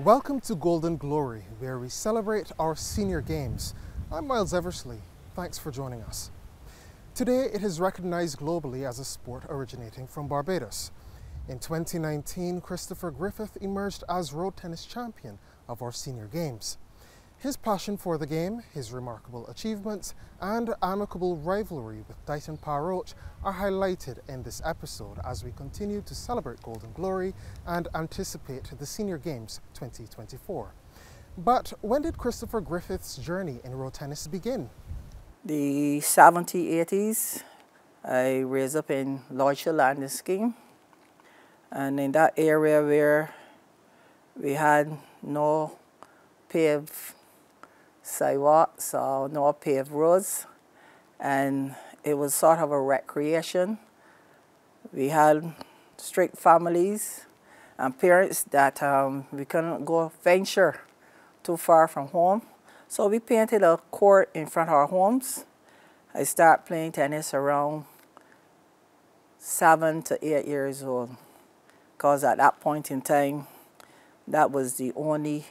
Welcome to Golden Glory, where we celebrate our senior games. I'm Miles Eversley. Thanks for joining us. Today, it is recognized globally as a sport originating from Barbados. In 2019, Christopher Griffith emerged as road tennis champion of our senior games. His passion for the game, his remarkable achievements, and amicable rivalry with Dighton Parroch are highlighted in this episode as we continue to celebrate Golden Glory and anticipate the Senior Games 2024. But when did Christopher Griffith's journey in road tennis begin? The 70s, 80s, I raised up in Lordshire Landing Scheme. And in that area where we had no paved sidewalks or no paved roads, and it was sort of a recreation. We had strict families and parents that we couldn't go venture too far from home. So we painted a court in front of our homes. I started playing tennis around 7 to 8 years old, because at that point in time, that was the only,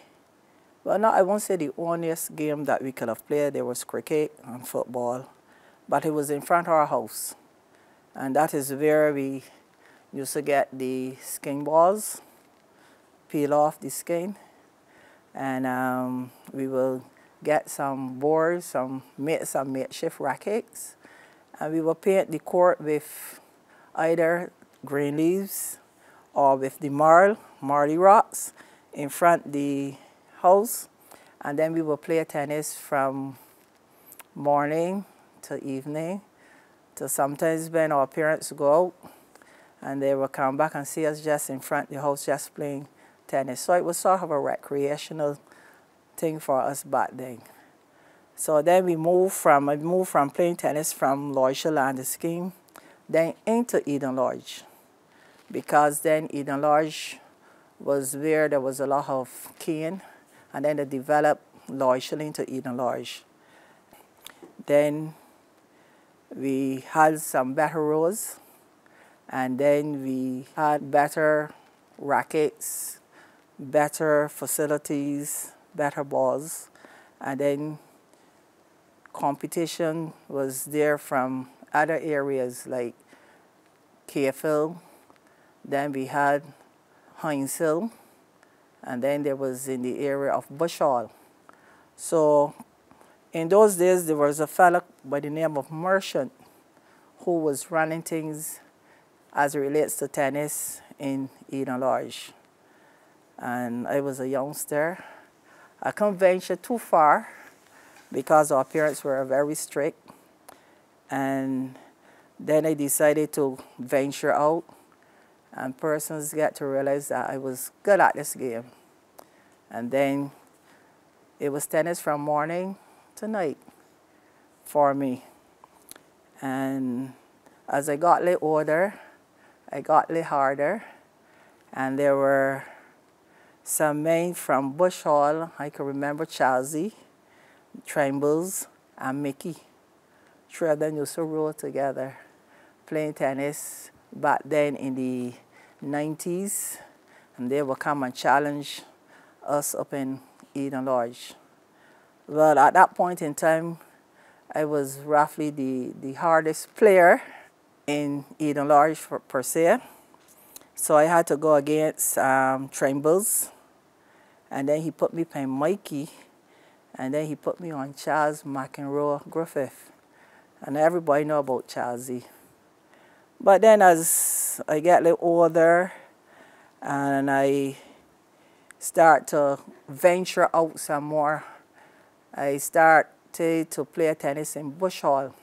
well, no, I won't say the onlyest game that we could have played. There was cricket and football, but it was in front of our house. And that is where we used to get the skin balls, peel off the skin, and we will get some boards, some makeshift rackets, and we will paint the court with either green leaves or with the marley rocks in front the house, and then we will play tennis from morning to evening, to sometimes when our parents go out and they will come back and see us just in front of the house just playing tennis. So it was sort of a recreational thing for us back then. So then I moved from playing tennis from Lordshire Landing Scheme then into Eden Lodge, because then Eden Lodge was where there was a lot of cane, and then they developed Lordshire into Eden Lodge. Then we had some better roads, and then we had better rackets, better facilities, better balls, and then competition was there from other areas like Cavehill. Then we had Hines Hill, and then there was in the area of Bush Hall. So in those days, there was a fellow by the name of Merchant who was running things as it relates to tennis in Eden Lodge. And I was a youngster. I couldn't venture too far because our parents were very strict. And then I decided to venture out, and persons get to realize that I was good at this game. And then it was tennis from morning to night for me. And as I got a little older, I got a little harder, and there were some men from Bush Hall. I can remember Chelsea, Trembles, and Mickey. Three of them used to roll together, playing tennis back then in the 90s, and they would come and challenge us up in Eden Lodge. Well, at that point in time, I was roughly the hardest player in Eden Lodge per se. So I had to go against Trembles, and then he put me playing Mikey, and then he put me on Charles McEnroe Griffith. And everybody know about Chelsea. But then as I get a little older and I start to venture out some more, I started to play tennis in Bush Hall.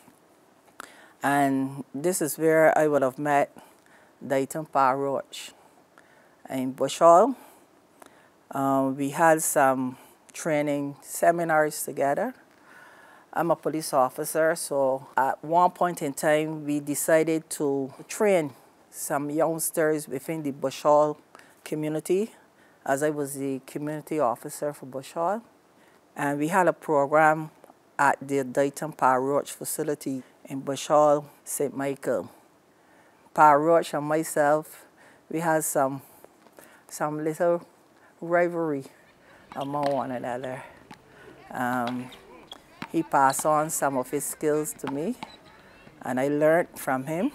And this is where I would have met Dighton Parroch. In Bush Hall, we had some training seminars together. I'm a police officer, so at one point in time, we decided to train some youngsters within the Bush Hall community, as I was the community officer for Bush Hall. And we had a program at the Dighton Parroch facility in Bush Hall, St. Michael. Parroch and myself, we had some little rivalry among one another. Um, he passed on some of his skills to me, and I learned from him.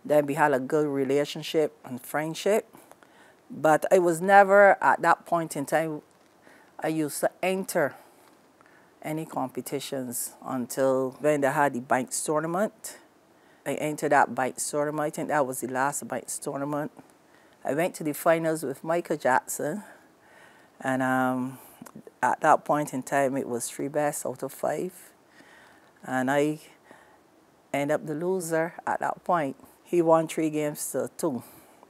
Then we had a good relationship and friendship. But I was never, at that point in time, I used to enter any competitions until when they had the bikes tournament. I entered that bikes tournament. I think that was the last bikes tournament. I went to the finals with Michael Jackson, and at that point in time, it was 3 best out of 5, and I ended up the loser at that point. He won 3 games to 2.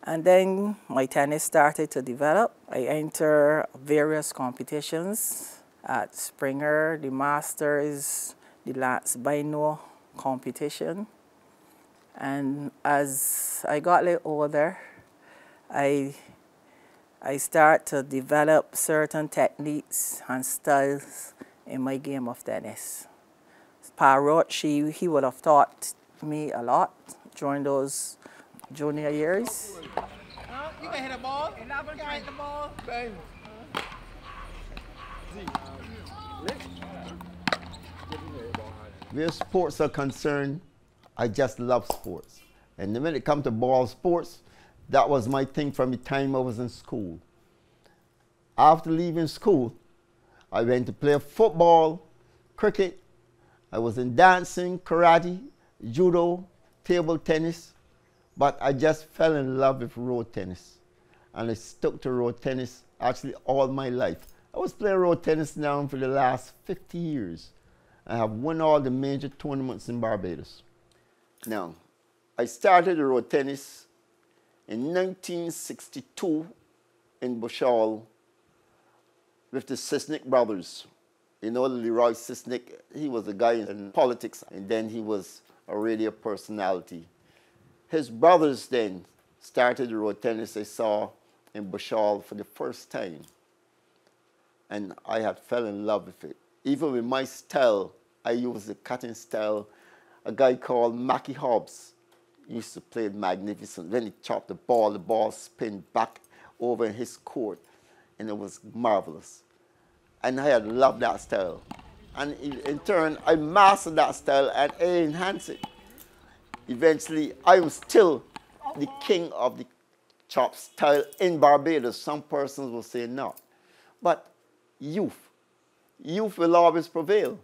And then my tennis started to develop. I entered various competitions at Springer, the Masters, the Lance Bino competition. And as I got a little older, I start to develop certain techniques and styles in my game of tennis. Parrot, he would have taught me a lot during those junior years. You can hit a ball. You can hit the ball. Where sports are concerned, I just love sports. And when it comes to ball sports, that was my thing from the time I was in school. After leaving school, I went to play football, cricket. I was in dancing, karate, judo, table tennis. But I just fell in love with road tennis. And I stuck to road tennis actually all my life. I was playing road tennis now for the last 50 years. I have won all the major tournaments in Barbados. Now, I started road tennis in 1962 in Bushall with the Sisnick brothers. You know, Leroy Sisnick, he was a guy in politics, and then he was a radio personality. His brothers then started road tennis I saw in Bushall for the first time. And I had fell in love with it. Even with my style, I used the cutting style. A guy called Mackie Hobbs used to play it magnificent. When he chopped the ball spun back over in his court, and it was marvelous. And I had loved that style. And in turn, I mastered that style and I enhanced it. Eventually, I am still the king of the chop style in Barbados. Some persons will say not. But youth will always prevail.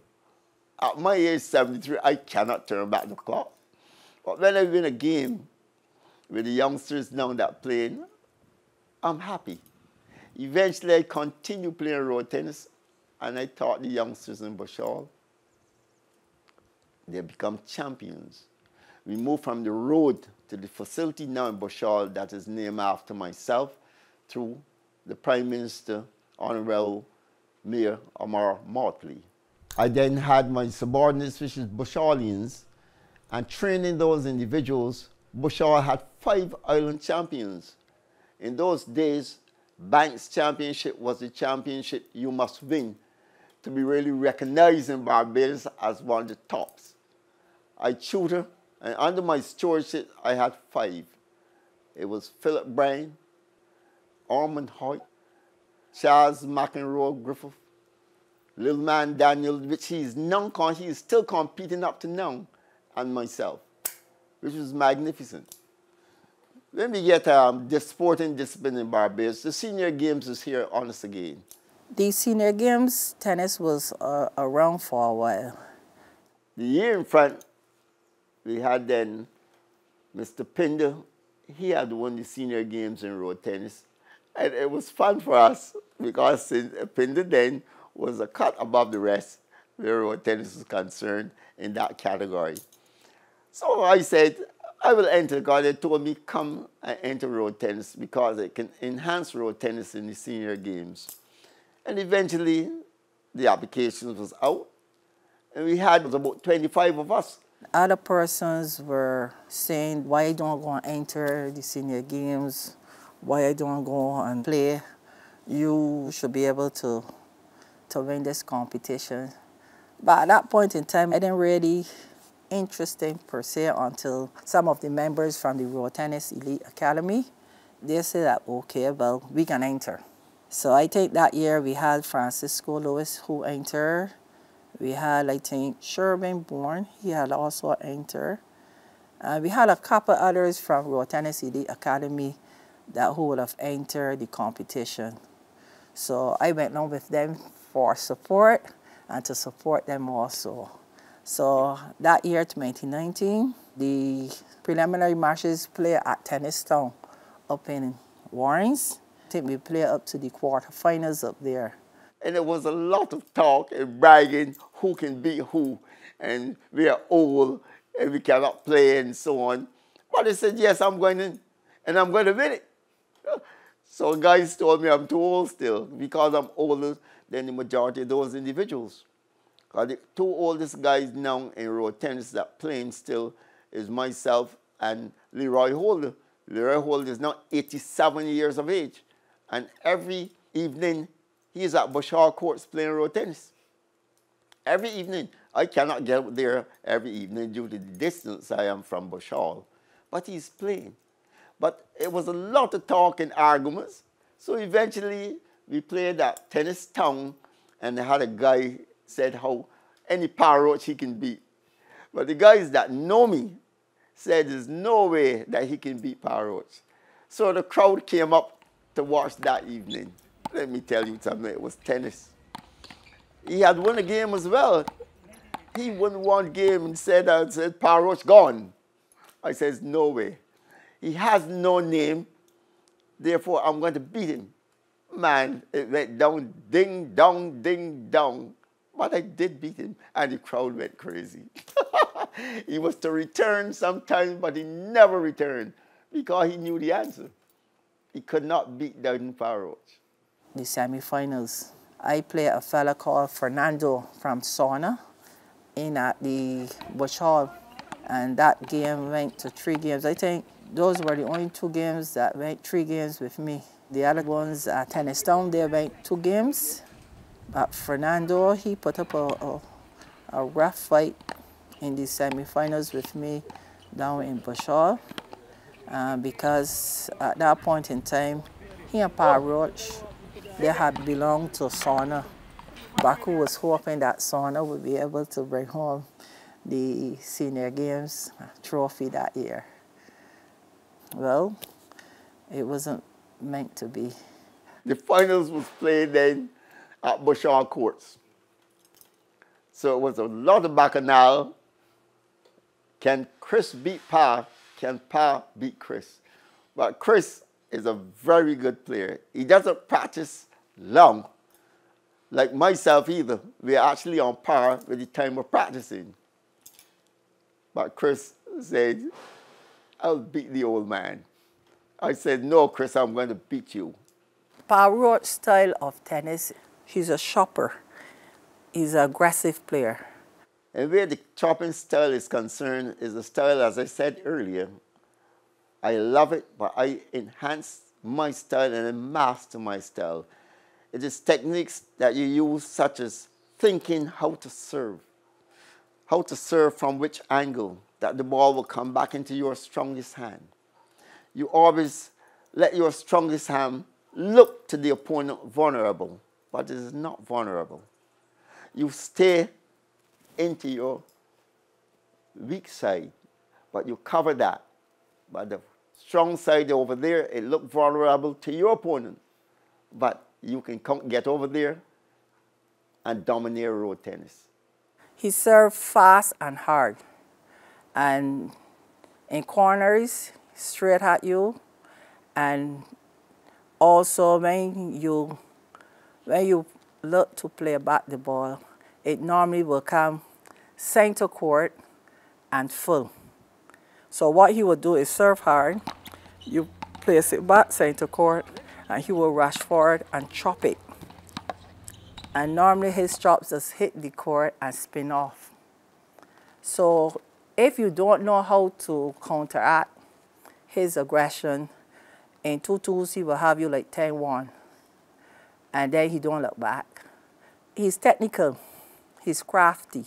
At my age, 73, I cannot turn back the clock. But when I win a game with the youngsters now that playing, I'm happy. Eventually, I continue playing road tennis, and I taught the youngsters in Bushall. They become champions. We moved from the road to the facility now in Bushall that is named after myself through the Prime Minister, Honorable Mayor Amar Mortley. I then had my subordinates, which is Bushallians, and training those individuals. Bushall had 5 island champions. In those days, Banks Championship was the championship you must win to be really recognized in Barbados as one of the tops. I tutored, and under my stewardship, I had 5. It was Philip Bryan, Ormond Hoyt, Charles McEnroe Griffith, little man Daniel, which he is still competing up to now, and myself, which was magnificent. When we get the sporting discipline in Barbados, the senior games is here on us again. The senior games, tennis was around for a while. The year in front, we had then Mr. Pinder. He had won the senior games in road tennis. And it was fun for us because Pinder then was a cut above the rest where road tennis was concerned in that category. So I said, I will enter because they told me come and enter road tennis because it can enhance road tennis in the senior games. And eventually the application was out and we had about 25 of us. Other persons were saying, why I don't go and enter the senior games, why I don't go and play. You should be able to win this competition. But at that point in time, I didn't really interesting per se until some of the members from the Road Tennis Elite Academy, they said that, okay, well, we can enter. So I think that year we had Francisco Lewis who entered. We had, I think, Sherman Bourne. He had also entered. We had a couple others from Royal Tennessee the Academy that who would have entered the competition. So I went along with them for support and to support them also. So that year, 2019, the preliminary matches played at Tennistown up in Warrens. I think we played up to the quarterfinals up there. And there was a lot of talk and bragging who can beat who, and we are old and we cannot play and so on. But I said, yes, I'm going to, and I'm going to win it. So guys told me I'm too old still because I'm older than the majority of those individuals. The two oldest guys now in road tennis that playing still is myself and Leroy Holder. Leroy Holder is now 87 years of age. And every evening, he is at Bushall Courts playing road tennis. Every evening. I cannot get up there every evening due to the distance I am from Bushall. But he's playing. But it was a lot of talk and arguments. So eventually, we played at Tennistown, and I had a guy said how any parroach he can beat. But the guys that know me said there's no way that he can beat parroach. So the crowd came up to watch that evening. Let me tell you something, it was tennis. He had won a game as well. He won one game and said parroach gone. I said, no way. He has no name, therefore I'm going to beat him. Man, it went down, ding, dong, ding, dong. But I did beat him, and the crowd went crazy. He was to return sometime, but he never returned because he knew the answer. He could not beat down parroach. The semifinals, I played a fella called Fernando from Sauna in at the Bush Hall, and that game went to 3 games. I think those were the only 2 games that went 3 games with me. The other ones at Tennistown, they went 2 games. But Fernando, he put up a rough fight in the semifinals with me down in Bushall. Because at that point in time, he and Parroach, they had belonged to Sauna. Baku was hoping that Sauna would be able to bring home the Senior Games trophy that year. Well, it wasn't meant to be. The finals was played then at Bushall Courts. So it was a lot of bacchanal. Can Chris beat Pa? Can Pa beat Chris? But Chris is a very good player. He doesn't practice long, like myself either. We're actually on par with the time of practicing. But Chris said, I'll beat the old man. I said, no, Chris, I'm going to beat you. Parroach's style of tennis, he's a shopper. He's an aggressive player. And where the chopping style is concerned is a style, as I said earlier, I love it, but I enhance my style and I master my style. It is techniques that you use, such as thinking how to serve from which angle, that the ball will come back into your strongest hand. You always let your strongest hand look to the opponent vulnerable, but it is not vulnerable. You stay into your weak side, but you cover that. But the strong side over there, it looks vulnerable to your opponent, but you can get over there and dominate road tennis. He served fast and hard, and in corners, straight at you, and also when you look to play back the ball, it normally will come center court and full. So what he would do is serve hard, you place it back center court, and he will rush forward and chop it. And normally his chops just hit the court and spin off. So if you don't know how to counteract his aggression, in 2-2s he will have you like 10-1. And then he don't look back. He's technical, he's crafty.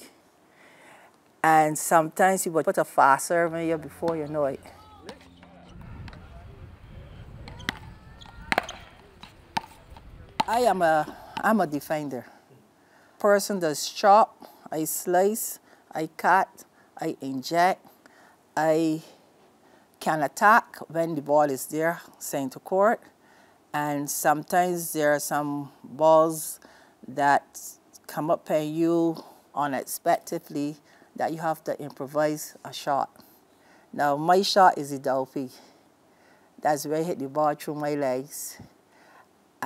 And sometimes he will put a fast serve in you before you know it. I'm a defender. Person does chop, I slice, I cut, I inject, I can attack when the ball is there, center court, and sometimes there are some balls that come up at you unexpectedly that you have to improvise a shot. Now my shot is a dopey. That's where I hit the ball through my legs.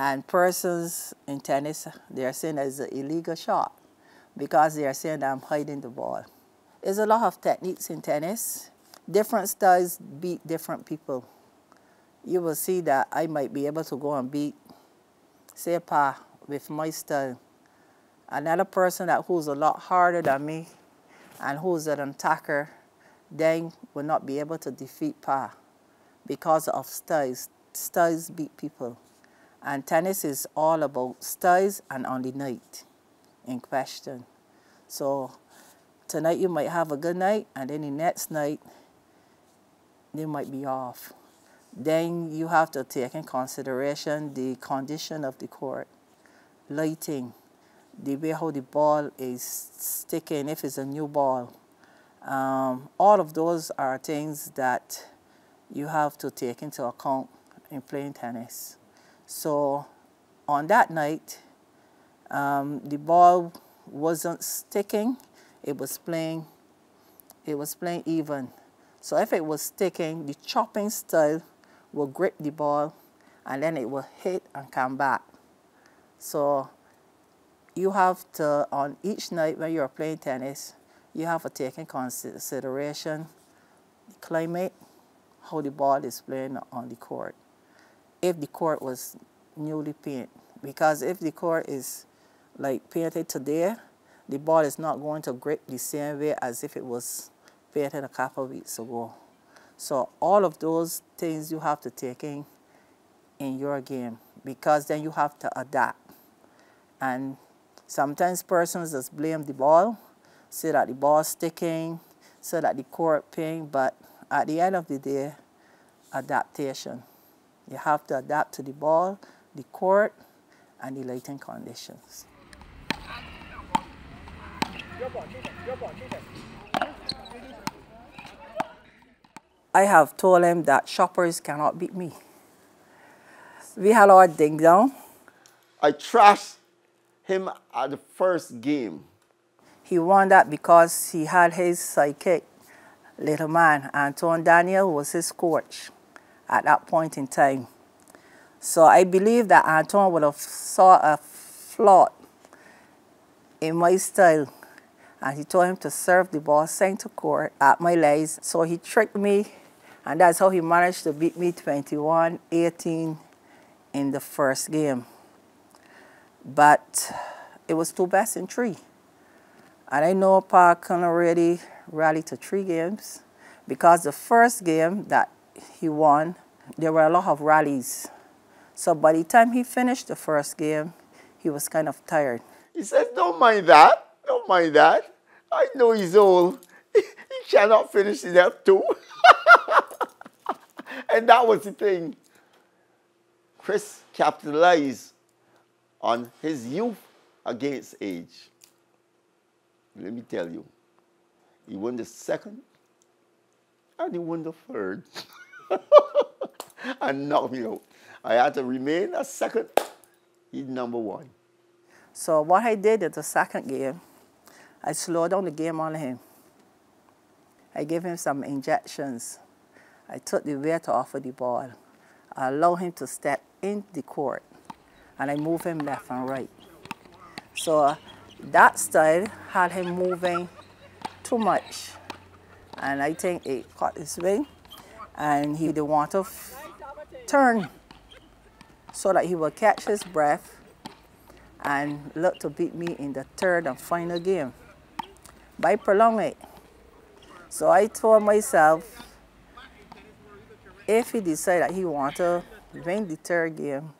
And persons in tennis, they are saying that it's an illegal shot because they are saying that I'm hiding the ball. There's a lot of techniques in tennis. Different styles beat different people. You will see that I might be able to go and beat, say, a par with my style. Another person who's a lot harder than me and who's an attacker, then will not be able to defeat par because of styles. Styles beat people. And tennis is all about styles and on the night in question. So tonight you might have a good night, and then the next night they might be off. Then you have to take in consideration the condition of the court, lighting, the way how the ball is sticking, if it's a new ball. All of those are things that you have to take into account in playing tennis. So on that night, the ball wasn't sticking, it was playing even. So if it was sticking, the chopping style will grip the ball and then it will hit and come back. So you have to, on each night when you're playing tennis, you have to take in consideration the climate, how the ball is playing on the court. If the court was newly painted, because if the court is like painted today, the ball is not going to grip the same way as if it was painted a couple of weeks ago. So all of those things you have to take in your game, because then you have to adapt. And sometimes persons just blame the ball, say that the ball's sticking, say that the court paint, but at the end of the day, adaptation. You have to adapt to the ball, the court, and the lighting conditions. I have told him that shoppers cannot beat me. We had our ding dong. I trashed him at the first game. He won that because he had his sidekick, little man, Antoine Daniel, was his coach at that point in time. So I believe that Antoine would have saw a flaw in my style, and he told him to serve the ball center court at my legs. So he tricked me, and that's how he managed to beat me 21-18 in the first game. But it was 2 best in 3. And I know Pa can already rally to 3 games, because the first game that he won, there were a lot of rallies. So by the time he finished the first game, he was kind of tired. He says, don't mind that, don't mind that. I know he's old. He cannot finish in F2. And that was the thing. Chris capitalized on his youth against age. Let me tell you, he won the second and he won the third. And knocked me out. I had to remain a second. He's number 1. So what I did in the second game, I slowed down the game on him. I gave him some injections. I took the weight off of the ball. I allowed him to step in the court, and I moved him left and right. So that style had him moving too much, and I think it caught his wing, and he didn't want to turn so that he would catch his breath and look to beat me in the third and final game by prolonging it. So I told myself, if he decided that he wanted to win the third game,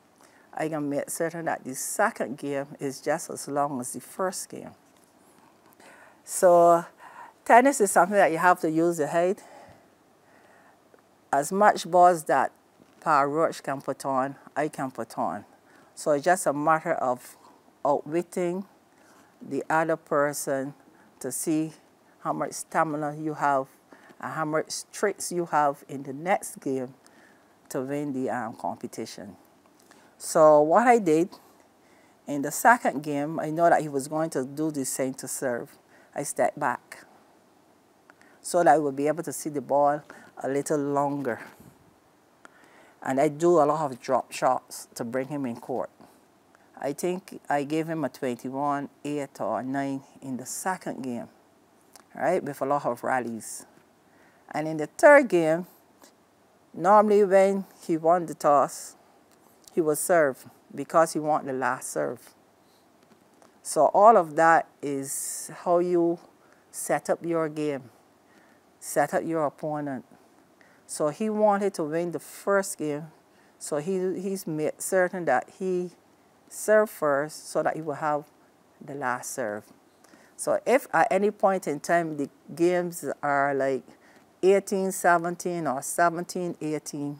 I can make certain that the second game is just as long as the first game. So tennis is something that you have to use your head. As much balls that Pa Roach can put on, I can put on. So it's just a matter of outwitting the other person to see how much stamina you have and how much tricks you have in the next game to win the competition. So what I did, in the second game, I know that he was going to do the same to serve. I stepped back so that I would be able to see the ball a little longer. And I do a lot of drop shots to bring him in court. I think I gave him a 21, 8 or 9 in the second game, right, with a lot of rallies. And in the third game, normally when he won the toss, he would serve because he wanted the last serve. So all of that is how you set up your game, set up your opponent. So he wanted to win the first game, so he's made certain that he served first so that he will have the last serve. So if at any point in time the games are like 18-17 or 17-18,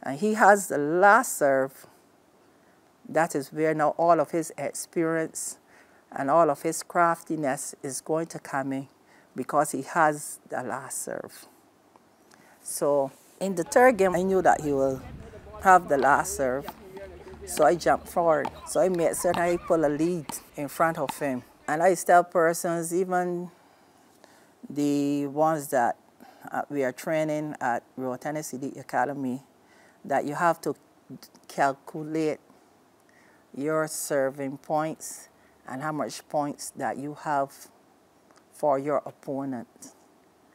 and he has the last serve, that is where now all of his experience and all of his craftiness is going to come in because he has the last serve. So in the third game, I knew that he will have the last serve, so I jumped forward. So I made certain I pull a lead in front of him. And I tell persons, even the ones that we are training at Royal Tennis Elite Academy, that you have to calculate your serving points and how much points that you have for your opponent.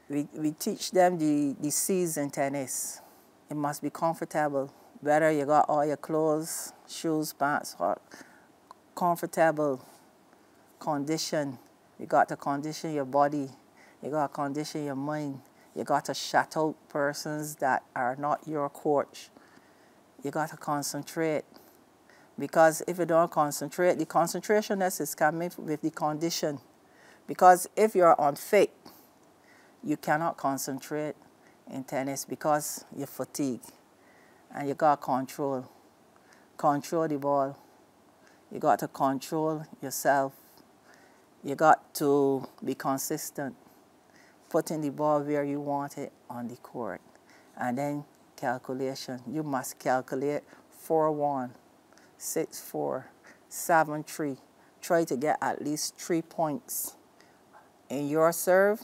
We teach them the C's in tennis. It must be comfortable, whether you got all your clothes, shoes, pants, or comfortable condition. You got to condition your body. You got to condition your mind. You got to shut out persons that are not your coach. You got to concentrate. Because if you don't concentrate, the concentrationness is coming with the condition. Because if you're unfit, you cannot concentrate in tennis because you're fatigued. And you got to control the ball. You got to control yourself. You got to be consistent, putting the ball where you want it on the court. And then calculation. You must calculate 4-1, 6-4, 7-3. Try to get at least 3 points in your serve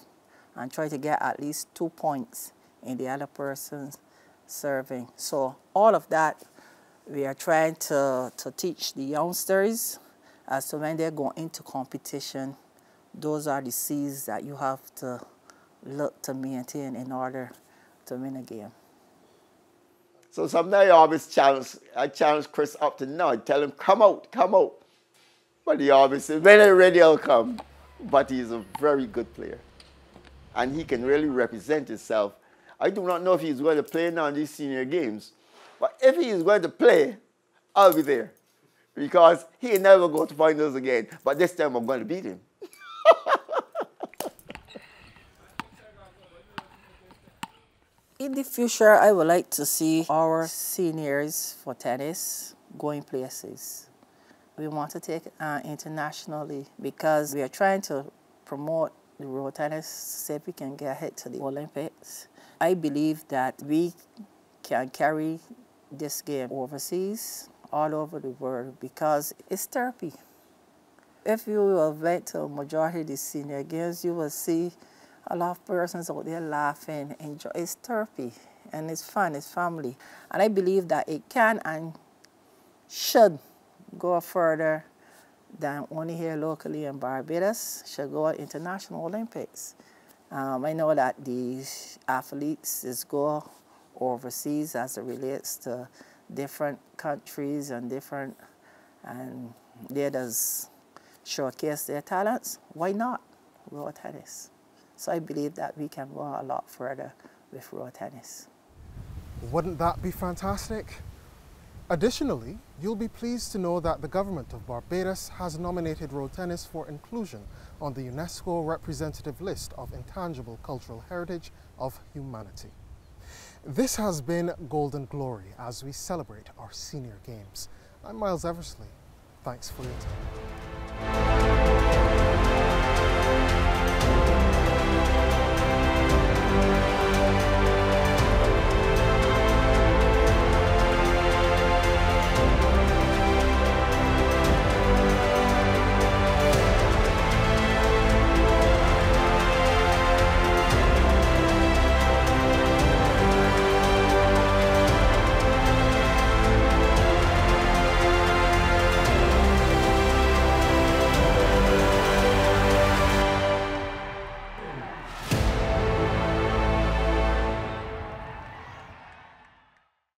and try to get at least 2 points in the other person's serving. So all of that we are trying to teach the youngsters as to when they're going into competition. Those are the C's that you have to look to maintain in order to win a game. So sometimes I challenge Chris up to now. I tell him, come out. But he always says, when I'm ready, I'll come. But he's a very good player. And he can really represent himself. I do not know if he's going to play now in these senior games. But if he is going to play, I'll be there. Because he'll never go to finals again. But this time I'm going to beat him. In the future, I would like to see our seniors for tennis going places. We want to take it internationally because we are trying to promote the road tennis, see if we can get ahead to the Olympics. I believe that we can carry this game overseas, all over the world, because it's therapy. If you went to a majority of the senior games, you will see a lot of persons out there laughing, enjoy. It's therapy, and it's fun, it's family. And I believe that it can and should go further than only here locally in Barbados, should go to international Olympics. I know that the athletes go overseas as it relates to different countries and they does showcase their talents. Why not road tennis? So I believe that we can go a lot further with road tennis. Wouldn't that be fantastic? Additionally, you'll be pleased to know that the government of Barbados has nominated road tennis for inclusion on the UNESCO representative list of intangible cultural heritage of humanity. This has been Golden Glory as we celebrate our senior games. I'm Miles Eversley. Thanks for your time.